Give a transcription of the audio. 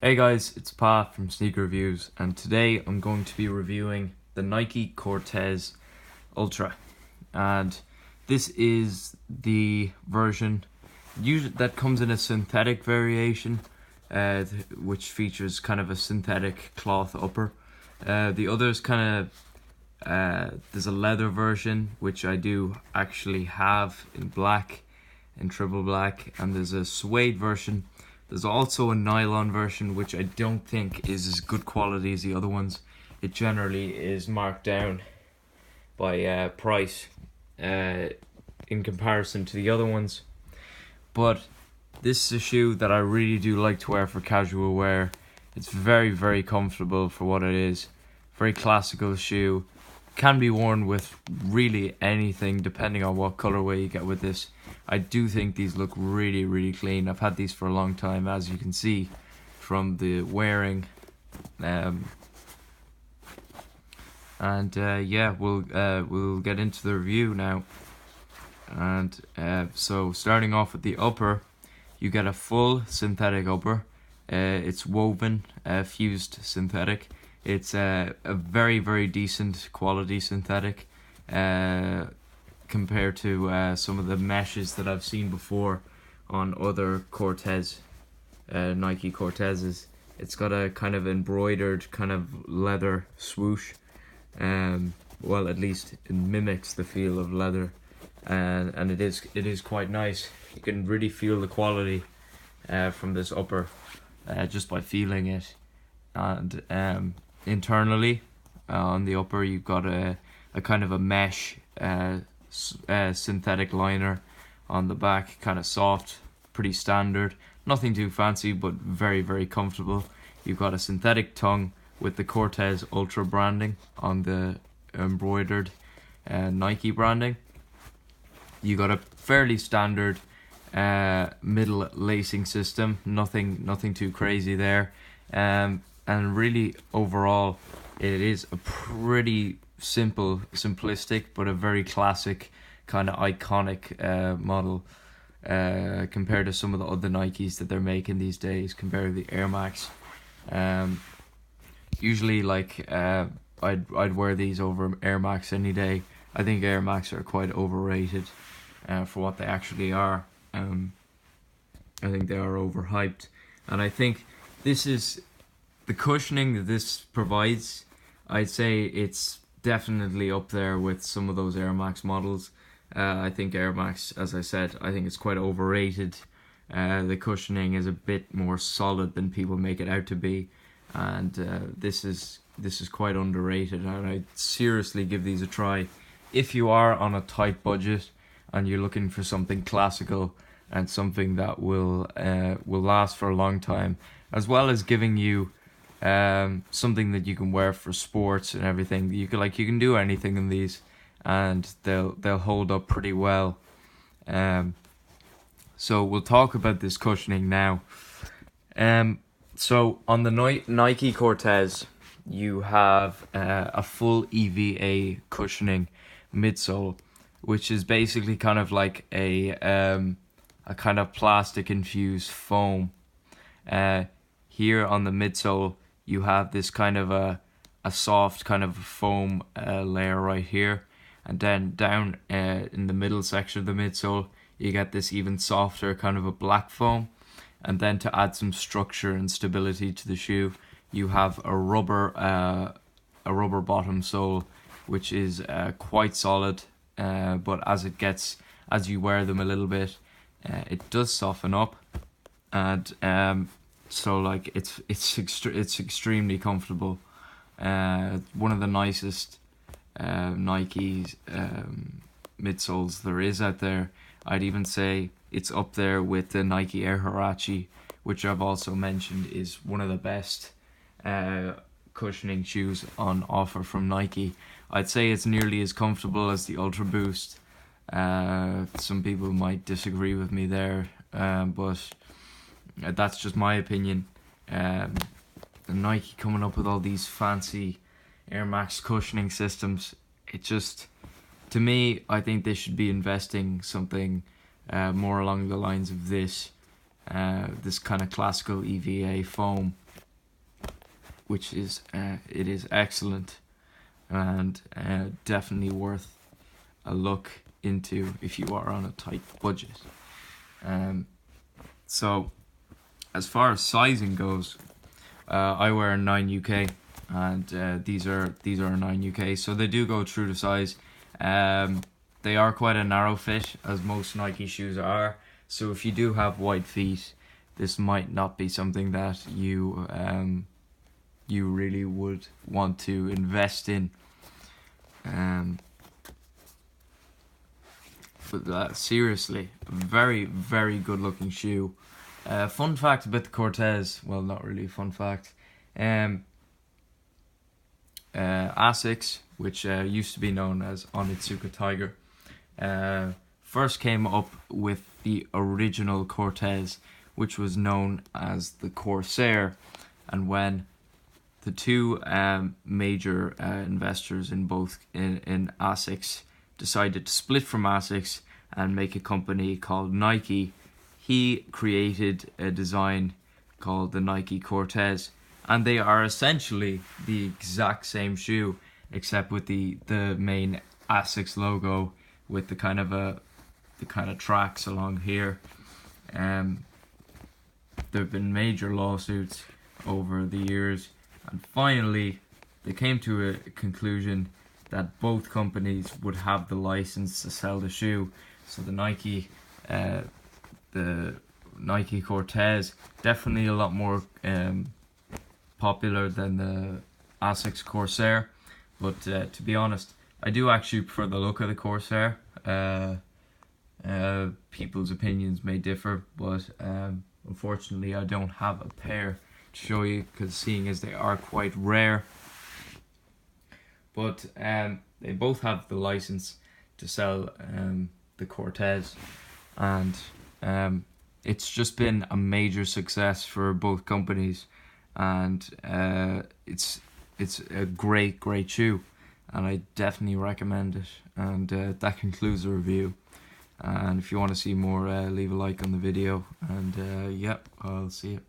Hey guys, it's Pa from Sneaker Reviews, and today I'm going to be reviewing the Nike Cortez Ultra. And this is the version that comes in a synthetic variation, which features kind of a synthetic cloth upper. The others there's a leather version, which I do actually have in black, in triple black, and there's a suede version. There's also a nylon version, which I don't think is as good quality as the other ones. It generally is marked down by price in comparison to the other ones. But this is a shoe that I really do like to wear for casual wear. It's very, very comfortable for what it is. Very classical shoe. Can be worn with really anything depending on what colorway you get with this. I do think these look really, really clean. I've had these for a long time, as you can see from the wearing. We'll get into the review now. And so starting off with the upper, you get a full synthetic upper. It's woven, fused synthetic. It's a very, very decent quality synthetic compared to some of the meshes that I've seen before on other Cortez, Nike Cortezes. It's got a kind of embroidered kind of leather swoosh. Well, at least it mimics the feel of leather, and it is quite nice. You can really feel the quality from this upper just by feeling it. And internally on the upper, you've got a kind of a mesh synthetic liner on the back, kind of soft, pretty standard, nothing too fancy, but very, very comfortable. You've got a synthetic tongue with the Cortez Ultra branding on the embroidered Nike branding. You got a fairly standard middle lacing system, nothing too crazy there, and really overall it is a pretty simplistic but a very classic kind of iconic model compared to some of the other Nikes that they're making these days, compared to the Air Max. Usually I'd wear these over Air Max any day. I think Air Max are quite overrated for what they actually are. I think they are overhyped, and I think this is the cushioning that this provides. I'd say it's definitely up there with some of those Air Max models. I think Air Max, as I said, I think it's quite overrated. The cushioning is a bit more solid than people make it out to be, and this is quite underrated. And I'd seriously give these a try if you are on a tight budget and you're looking for something classical and something that will last for a long time, as well as giving you something that you can wear for sports and everything. You can do anything in these, and they'll hold up pretty well. So we'll talk about this cushioning now. So on the Nike Cortez, you have a full EVA cushioning midsole, which is basically kind of like a kind of plastic infused foam. Here on the midsole, you have this kind of a soft kind of foam layer right here, and then down in the middle section of the midsole, you get this even softer kind of a black foam. And then to add some structure and stability to the shoe, you have a rubber bottom sole, which is quite solid. But as you wear them a little bit, it does soften up, and so like it's extremely comfortable. One of the nicest Nike midsoles there is out there. I'd even say it's up there with the Nike Air Huarache, which I've also mentioned is one of the best cushioning shoes on offer from Nike. I'd say it's nearly as comfortable as the Ultra Boost. Some people might disagree with me there, but that's just my opinion. Nike coming up with all these fancy Air Max cushioning systems, it just, to me, I think they should be investing something more along the lines of this kind of classical EVA foam which is it is excellent, and definitely worth a look into if you are on a tight budget. So as far as sizing goes, I wear a 9 UK, and these are a 9 UK, so they do go true to size. They are quite a narrow fit, as most Nike shoes are. So if you do have wide feet, this might not be something that you really would want to invest in. But seriously, very, very good looking shoe. Fun fact about the Cortez, well, not really a fun fact. Asics, which used to be known as Onitsuka Tiger, first came up with the original Cortez, which was known as the Corsair. And when the two major investors in Asics decided to split from Asics and make a company called Nike, he created a design called the Nike Cortez, and they are essentially the exact same shoe, except with the main Asics logo with the kind of tracks along here. There have been major lawsuits over the years, and finally they came to a conclusion that both companies would have the license to sell the shoe. So the Nike Cortez, definitely a lot more popular than the Asics Corsair, but to be honest, I do actually prefer the look of the Corsair. People's opinions may differ, but unfortunately I don't have a pair to show you, because seeing as they are quite rare. But they both have the license to sell the Cortez, and it's just been a major success for both companies, and it's a great shoe, and I definitely recommend it. And that concludes the review. And if you want to see more, leave a like on the video, and yep, I'll see you.